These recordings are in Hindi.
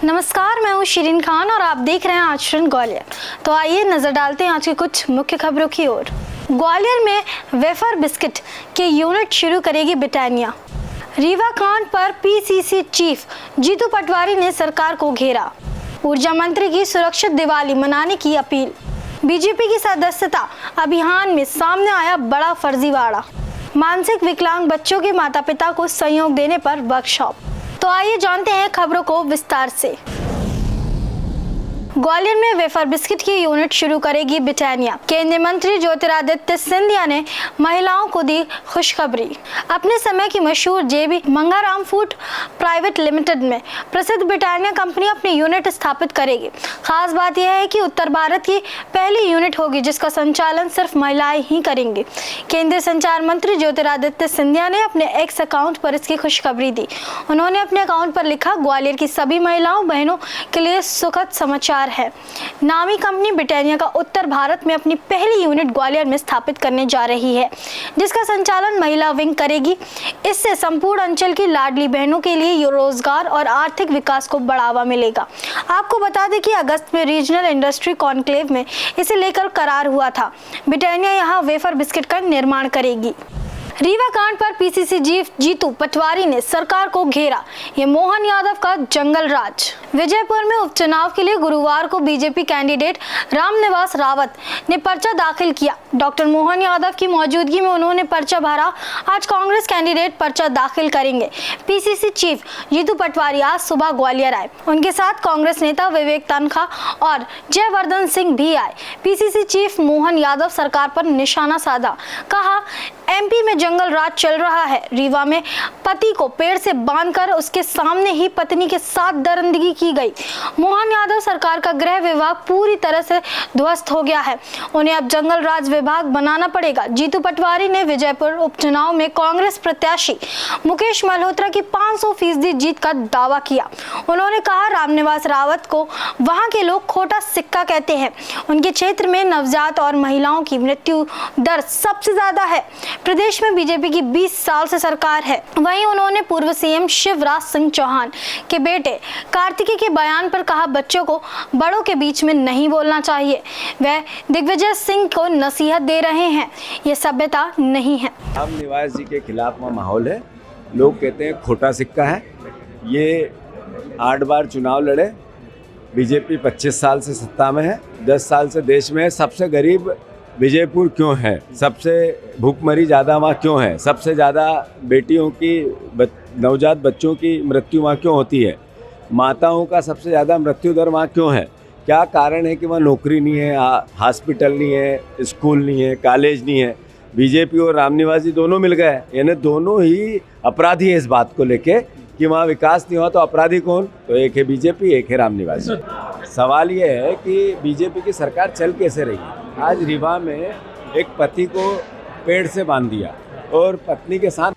नमस्कार, मैं हूँ शिरीन खान और आप देख रहे हैं आचरण ग्वालियर। तो आइए नजर डालते हैं आज की कुछ मुख्य खबरों की ओर। ग्वालियर में वेफर बिस्किट के यूनिट शुरू करेगी ब्रिटानिया। रीवा कांड पर पीसीसी चीफ जीतू पटवारी ने सरकार को घेरा। ऊर्जा मंत्री की सुरक्षित दिवाली मनाने की अपील। बीजेपी की सदस्यता अभियान में सामने आया बड़ा फर्जीवाड़ा। मानसिक विकलांग बच्चों के माता पिता को सहयोग देने पर वर्कशॉप। तो आइए जानते हैं खबरों को विस्तार से। ग्वालियर में वेफर बिस्किट की यूनिट शुरू करेगी ब्रिटानिया। केंद्रीय मंत्री ज्योतिरादित्य सिंधिया ने महिलाओं को दी खुशखबरी। अपने समय की मशहूर जेबी मंगाराम फूड प्राइवेट लिमिटेड में प्रसिद्ध ब्रिटानिया कंपनी अपनी यूनिट स्थापित करेगी। खास बात यह है कि उत्तर भारत की पहली यूनिट होगी जिसका संचालन सिर्फ महिलाएं ही करेंगी। केंद्रीय संचार मंत्री ज्योतिरादित्य सिंधिया ने अपने एक्स अकाउंट पर इसकी खुशखबरी दी। उन्होंने अपने अकाउंट पर लिखा, ग्वालियर की सभी महिलाओं बहनों के लिए सुखद समाचार है। नामी कंपनी ब्रिटानिया का उत्तर भारत में अपनी पहली यूनिट ग्वालियर में स्थापित करने जा रही है जिसका संचालन महिला विंग करेगी। इससे संपूर्ण अंचल की लाडली बहनों के लिए रोजगार और आर्थिक विकास को बढ़ावा मिलेगा। आपको बता दें कि अगस्त में रीजनल इंडस्ट्री कॉन्क्लेव में इसे लेकर करार हुआ था। ब्रिटानिया यहाँ वेफर बिस्किट का निर्माण करेगी। रीवा कांड पर पीसीसी चीफ जीतू पटवारी ने सरकार को घेरा। ये मोहन यादव का जंगल राज। विजयपुर में उपचुनाव के लिए गुरुवार को बीजेपी कैंडिडेट रामनिवास रावत ने पर्चा दाखिल किया। डॉक्टर मोहन यादव की मौजूदगी में उन्होंने पर्चा भरा। आज कांग्रेस कैंडिडेट पर्चा दाखिल करेंगे। पीसीसी चीफ जीतू पटवारी आज सुबह ग्वालियर आए। उनके साथ कांग्रेस नेता विवेक तनखा और जयवर्धन सिंह भी आए। पीसीसी चीफ मोहन यादव सरकार पर निशाना साधा। कहा, एमपी में जंगल राज चल रहा है। रीवा में पति को पेड़ से बांधकर उसके सामने ही पत्नी के साथ दरिंदगी की गई। मोहन यादव सरकार का गृह विभाग पूरी तरह से ध्वस्त हो गया है। उन्हें अब जंगल राज विभाग बनाना पड़ेगा। जीतू पटवारी ने विजयपुर उपचुनाव में कांग्रेस प्रत्याशी मुकेश मल्होत्रा की 500% जीत का दावा किया। उन्होंने कहा, रामनिवास रावत को वहां के लोग खोटा सिक्का कहते हैं। उनके क्षेत्र में नवजात और महिलाओं की मृत्यु दर सबसे ज्यादा है। प्रदेश में बीजेपी की 20 साल से सरकार है। वहीं उन्होंने पूर्व सीएम शिवराज सिंह चौहान के बेटे कार्तिकी के बयान पर कहा, बच्चों को बड़ों के बीच में नहीं बोलना चाहिए। वह दिग्विजय सिंह को नसीहत दे रहे हैं। ये सभ्यता नहीं है। रामनिवास जी के खिलाफ में माहौल है। लोग कहते हैं खोटा सिक्का है। ये 8 बार चुनाव लड़े। बीजेपी 25 साल से सत्ता में है, 10 साल से देश में है। सबसे गरीब विजयपुर क्यों है? सबसे भूखमरी ज़्यादा वहाँ क्यों है? सबसे ज़्यादा बेटियों की नवजात बच्चों की मृत्यु वहाँ क्यों होती है? माताओं का सबसे ज़्यादा मृत्यु दर वहाँ क्यों है? क्या कारण है कि वहाँ नौकरी नहीं है, हॉस्पिटल नहीं है, स्कूल नहीं है, कॉलेज नहीं है? बीजेपी और रामनिवास जी दोनों मिल गए, यानी दोनों ही अपराधी हैं इस बात को लेके कि वहाँ विकास नहीं हुआ। तो अपराधी कौन? तो एक है बीजेपी, एक है रामनिवास जी। सवाल ये है कि बीजेपी की सरकार चल कैसे रही है? आज रीवा में एक पति को पेड़ से बांध दिया और पत्नी के साथ।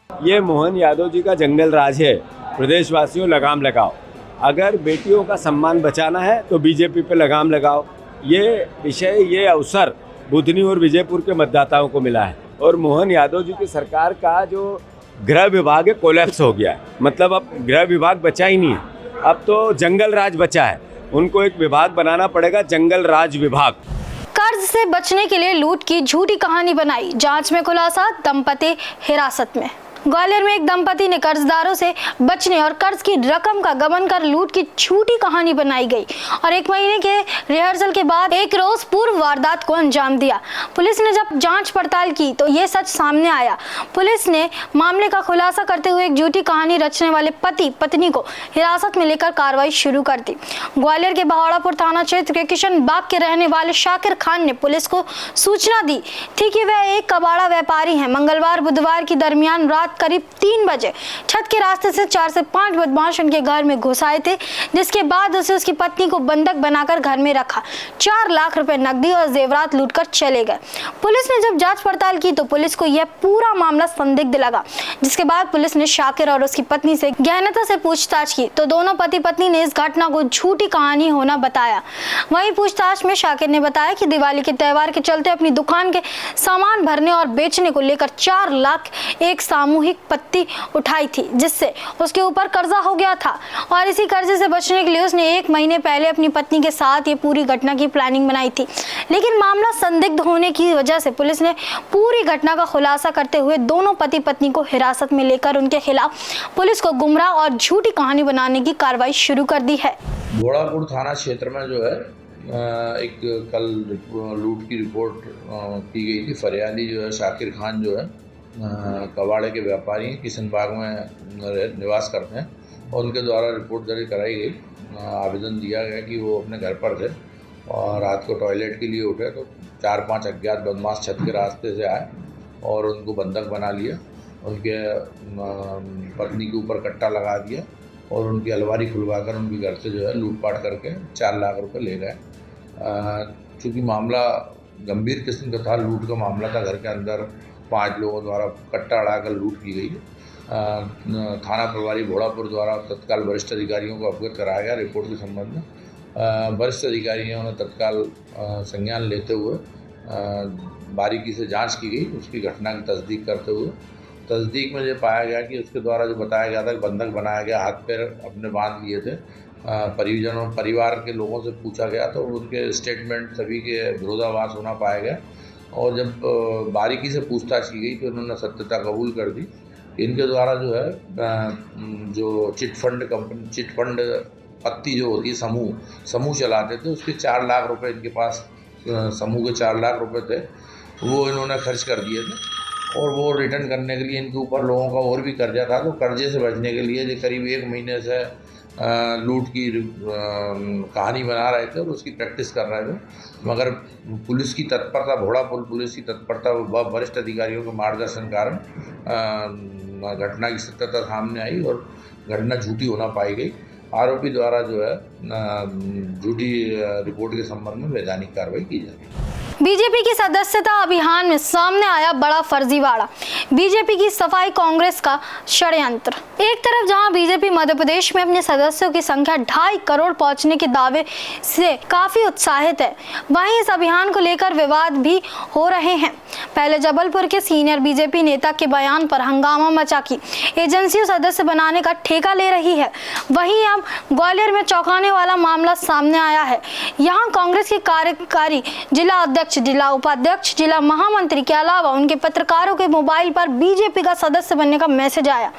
ये मोहन यादव जी का जंगल राज है। प्रदेशवासियों, लगाम लगाओ। अगर बेटियों का सम्मान बचाना है तो बीजेपी पे लगाम लगाओ। ये विषय, ये अवसर बुधनी और विजयपुर के मतदाताओं को मिला है। और मोहन यादव जी की सरकार का जो गृह विभाग है कोलैप्स हो गया है। मतलब अब गृह विभाग बचा ही नहीं है, अब तो जंगल राज बचा है। उनको एक विभाग बनाना पड़ेगा, जंगल राज विभाग। कर्ज से बचने के लिए लूट की झूठी कहानी बनाई। जांच में खुलासा, दंपति हिरासत में। ग्वालियर में एक दंपति ने कर्जदारों से बचने और कर्ज की रकम का गबन कर लूट की झूठी कहानी बनाई गई और 1 महीने के रिहर्सल के बाद एक रोज पूर्व वारदात को अंजाम दिया। पुलिस ने जब जांच पड़ताल की तो ये सच सामने आया। पुलिस ने मामले का खुलासा करते हुए एक झूठी कहानी रचने वाले पति पत्नी को हिरासत में लेकर कार्रवाई शुरू कर दी। ग्वालियर के बहावड़ापुर थाना क्षेत्र के किशन बाग के रहने वाले शाकिर खान ने पुलिस को सूचना दी थी कि वह एक कबाड़ा व्यापारी है। मंगलवार बुधवार की दरमियान रात करीब 3 बजे छत के रास्ते से 4 से 5 बदमाश उनके घर में घुस आए थे, जिसके बाद उसे उसकी पत्नी को बंधक बनाकर घर में रखा। 4 लाख रुपए नकदी और जेवरात लूटकर चले गए। पुलिस ने जब जांच पड़ताल की तो पुलिस को यह पूरा मामला संदिग्ध लगा, जिसके बाद पुलिस ने शाकिर और उसकी पत्नी से गहनता से पूछताछ की तो दोनों पति पत्नी ने इस घटना को झूठी कहानी होना बताया। वहीं पूछताछ में शाकिर ने बताया कि दिवाली के त्योहार के चलते अपनी दुकान के सामान भरने और बेचने को लेकर 4 लाख एक सामूहिक सामूहिक पत्ती उठाई थी, जिससे उसके ऊपर कर्जा हो गया था और इसी कर्जे से बचने के लिए उसने 1 महीने पहले अपनी पत्नी के साथ ये पूरी घटना की प्लानिंग बनाई थी। लेकिन मामला संदिग्ध होने की वजह से पुलिस ने पूरी घटना का खुलासा करते हुए दोनों पति पत्नी को हिरासत में लेकर उनके खिलाफ पुलिस को गुमराह और झूठी कहानी बनाने की कार्रवाई शुरू कर दी है। घोड़ापुर थाना क्षेत्र में जो है एक कल लूट की रिपोर्ट की गई थी। फरियादी जो है शाकिर खान जो है कबाड़े के व्यापारी किशन बाग में निवास करते हैं और उनके द्वारा रिपोर्ट दर्ज कराई गई। आवेदन दिया गया कि वो अपने घर पर थे और रात को टॉयलेट के लिए उठे तो 4-5 अज्ञात बदमाश छत के रास्ते से आए और उनको बंधक बना लिया। उनके पत्नी के ऊपर कट्टा लगा दिया और उनकी अलमारी खुलवाकर उनके घर से जो है लूटपाट करके 4 लाख रुपए ले गए। चूँकि मामला गंभीर किस्म का था, लूट का मामला था, घर के अंदर 5 लोगों द्वारा कट्टा अड़ाकर लूट की गई है। थाना प्रभारी घोड़ापुर द्वारा तत्काल वरिष्ठ अधिकारियों को अवगत कराया गया रिपोर्ट के संबंध में। वरिष्ठ अधिकारियों ने तत्काल संज्ञान लेते हुए बारीकी से जांच की गई। उसकी घटना की तस्दीक करते हुए तस्दीक में ये पाया गया कि उसके द्वारा जो बताया गया था कि बंधक बनाया गया, हाथ पैर अपने बांध लिए थे। परिवार के लोगों से पूछा गया तो उनके स्टेटमेंट सभी के विरोधाभास होना पाया गया और जब बारीकी से पूछताछ की गई तो उन्होंने सत्यता कबूल कर दी। इनके द्वारा जो है जो चिटफंड पत्ती जो होती है समूह चलाते थे, उसके 4 लाख रुपए इनके पास समूह के 4 लाख रुपए थे, वो इन्होंने खर्च कर दिए थे और वो रिटर्न करने के लिए इनके ऊपर लोगों का और भी कर्जा था। तो कर्जे से बचने के लिए जो करीब 1 महीने से लूट की कहानी बना रहे थे और उसकी प्रैक्टिस कर रहे थे। मगर पुलिस की तत्परता, घोड़ापुर पुलिस की तत्परता व वरिष्ठ अधिकारियों के मार्गदर्शन कारण घटना की सत्यता सामने आई और घटना झूठी होना पाई गई। आरोपी द्वारा जो है झूठी रिपोर्ट के संबंध में वैधानिक कार्रवाई की जाएगी। बीजेपी की सदस्यता अभियान में सामने आया बड़ा फर्जीवाड़ा। बीजेपी की सफाई कांग्रेस का षड्यंत्र। एक तरफ जहां बीजेपी मध्य प्रदेश में अपने सदस्यों की संख्या 2.5 करोड़ पहुंचने के दावे से काफी उत्साहित है, वहीं इस अभियान को लेकर विवाद भी हो रहे हैं। पहले जबलपुर के सीनियर बीजेपी नेता के बयान पर हंगामा मचा कि एजेंसी सदस्य बनाने का ठेका ले रही है। वहीं अब ग्वालियर में चौंकाने वाला मामला सामने आया है। यहाँ कांग्रेस के कार्यकारी जिला अध्यक्ष, जिला उपाध्यक्ष, जिला महामंत्री के अलावा उनके पत्रकारों के मोबाइल पर बीजेपी का सदस्य बनने का मैसेज आया।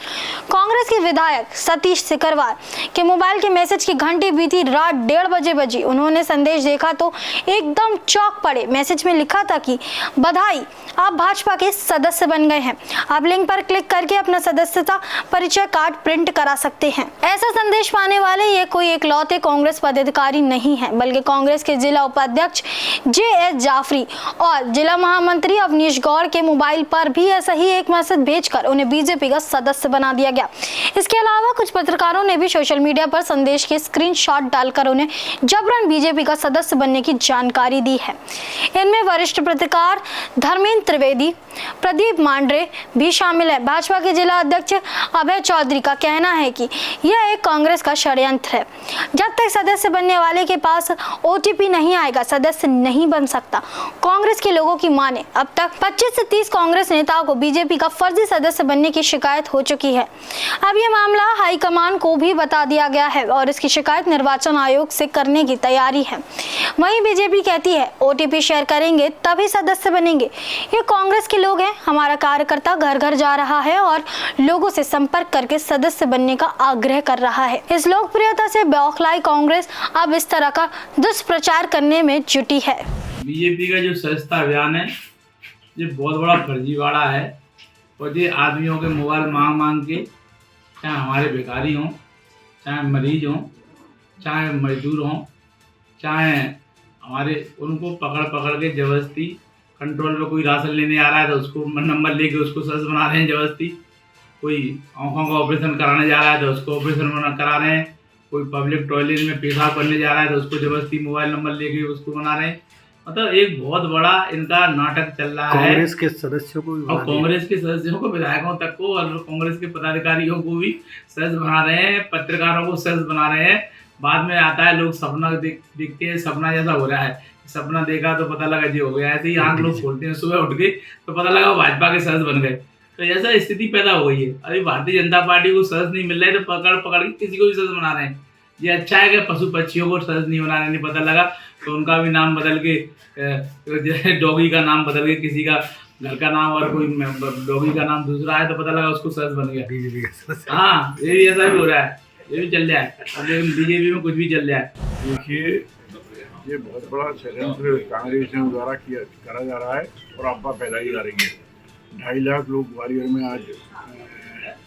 कांग्रेस के विधायक सतीश सिकरवार के मोबाइल के मैसेज की घंटी बीती रात 1:30 बजे बजी। उन्होंने संदेश देखा तो एकदम चौंक पड़े। मैसेज में लिखा था कि बधाई, आप भाजपा के सदस्य बन गए हैं। आप लिंक पर क्लिक करके अपना सदस्यता परिचय कार्ड प्रिंट करा सकते हैं। ऐसा संदेश पाने वाले ये कोई एकलौते कांग्रेस पदाधिकारी नहीं है, बल्कि कांग्रेस के जिला उपाध्यक्ष JS जाफरी और जिला महामंत्री अवनीश गौड़ के मोबाइल पर भी ऐसा ही एक मैसेज भेजकर उन्हें बीजेपी का सदस्य बना दिया गया। इसके अलावा कुछ पत्रकारों ने भी सोशल मीडिया पर संदेश के स्क्रीनशॉट डालकर उन्हें जबरन बीजेपी का सदस्य बनने की जानकारी दी है। इनमें वरिष्ठ पत्रकार धर्मेंद्र त्रिवेदी, प्रदीप मांडरे भी शामिल है। भाजपा के जिला अध्यक्ष अभय चौधरी का कहना है कि यह एक कांग्रेस का षड्यंत्र है। जब तक सदस्य बनने वाले के पास OTP नहीं आएगा, सदस्य नहीं बन सकता। कांग्रेस के लोगों की माने अब तक 25 से 30 कांग्रेस नेताओं को बीजेपी का फर्जी सदस्य बनने की शिकायत हो चुकी है। अब यह मामला हाईकमान को भी बता दिया गया है और इसकी शिकायत निर्वाचन आयोग से करने की तैयारी है। वहीं बीजेपी कहती है OTP शेयर करेंगे तभी सदस्य बनेंगे। ये कांग्रेस के लोग हैं। हमारा कार्यकर्ता घर घर जा रहा है और लोगों से संपर्क करके सदस्य बनने का आग्रह कर रहा है। इस लोकप्रियता से बौखलाई कांग्रेस अब इस तरह का दुष्प्रचार करने में जुटी है। बीजेपी का जो सदस्यता अभियान है ये बहुत बड़ा फर्जीवाड़ा है और ये आदमियों के मोबाइल मांग के, चाहे हमारे भिखारी हों, चाहे मरीज हों, चाहे मजदूर हों, चाहे हमारे, उनको पकड़ के जबरदस्ती कंट्रोल पे कोई राशन लेने आ रहा है तो उसको नंबर लेके उसको सदस्य बना रहे हैं जबरदस्ती। कोई आँखों का ऑपरेशन कराने जा रहा है तो उसको ऑपरेशन करा रहे हैं। कोई पब्लिक टॉयलेट में पेशाब करने जा रहा है तो उसको जबरदस्ती मोबाइल नंबर लेके उसको बना रहे हैं। मतलब एक बहुत बड़ा इनका नाटक चल रहा है। कांग्रेस के सदस्यों को भी, और कांग्रेस के सदस्यों को, विधायकों तक को, और कांग्रेस के पदाधिकारियों को भी सदस्य बना रहे हैं, पत्रकारों को सदस्य बना रहे हैं। बाद में आता है लोग सपना देखते हैं, सपना जैसा हो रहा है, सपना देखा तो पता लगा जी हो गया। ऐसे ही आंख लोग खोलते हैं सुबह उठ के तो पता लगा भाजपा के सदस्य बन गए। तो ऐसा स्थिति पैदा हो गई है। अभी भारतीय जनता पार्टी को सदस्य नहीं मिल रहे तो पकड़ पकड़ के किसी को भी सदस्य बना रहे हैं। ये अच्छा है कि पशु पक्षियों को सदस्य नहीं बनाने नहीं पता लगा तो उनका भी नाम बदल के डॉगी का नाम बदल के किसी का घर का नाम और कोई डॉगी का नाम दूसरा है तो पता लगा उसको सदस्य बन गया बीजेपी का सदस्य। हाँ, ये भी ऐसा भी हो रहा है, ये भी चल रहा है। अब बीजेपी में कुछ भी चल रहा है। देखिए, ये बहुत बड़ा षड्यंत्र कांग्रेस द्वारा करा जा रहा है और अफवाह फैलाई जा रही है। 2.5 लाख लोग ग्वालियर में आज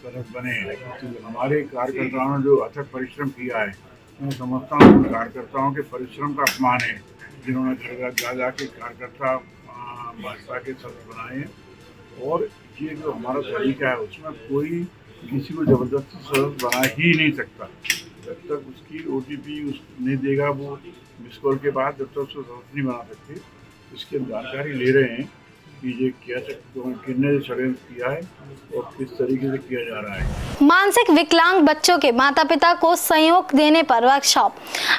सदस्य बने हैं। हमारे कार्यकर्ताओं ने जो अथक परिश्रम किया है, मैं समझता हूँ उन कार्यकर्ताओं के परिश्रम का अपमान है जिन्होंने घर घर जा के कार्यकर्ता भाजपा के सदस्य बनाए हैं। और ये जो हमारा तरीका है उसमें कोई किसी को जबरदस्ती सदस्य बना ही नहीं सकता। जब तक उसकी OTP नहीं देगा वो मिस कॉल के बाद, जब तक उसको सदस्य नहीं बना सकते। इसकी हम जानकारी ले रहे हैं कि ये किसने षड्यंत्र किया है और किस तरीके से किया जा रहा है। मानसिक विकलांग बच्चों के माता पिता को सहयोग देने पर वर्कशॉप।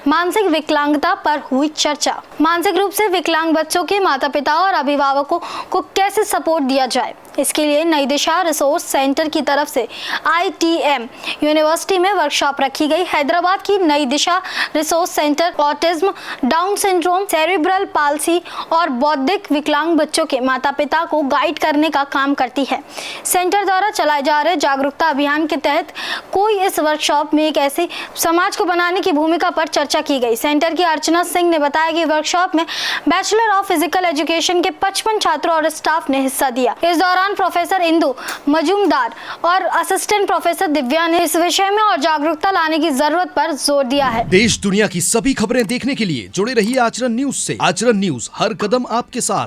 मानसिक विकलांगता पर हुई चर्चा। मानसिक रूप से विकलांग बच्चों के माता पिता और अभिभावकों को कैसे सपोर्ट दिया जाए, इसके लिए नई दिशा रिसोर्स सेंटर की तरफ से ITM यूनिवर्सिटी में वर्कशॉप रखी गई। हैदराबाद की नई Disha resource centre autism, Down syndrome, cerebral palsy और बौद्धिक विकलांग बच्चों के माता पिता को गाइड करने का काम करती है। सेंटर द्वारा चलाए जा रहे जागरूकता अभियान के तहत कोई इस वर्कशॉप में एक ऐसी समाज को बनाने की भूमिका पर चर्चा की गई। सेंटर की अर्चना सिंह ने बताया कि वर्कशॉप में बैचलर ऑफ फिजिकल एजुकेशन के 55 छात्रों और स्टाफ ने हिस्सा दिया। इस दौरान प्रोफेसर इंदु मजूमदार और असिस्टेंट प्रोफेसर दिव्या ने इस विषय में और जागरूकता लाने की जरूरत पर जोर दिया है। देश दुनिया की सभी खबरें देखने के लिए जुड़े रहिए आचरण न्यूज से। आचरण न्यूज, हर कदम आपके साथ।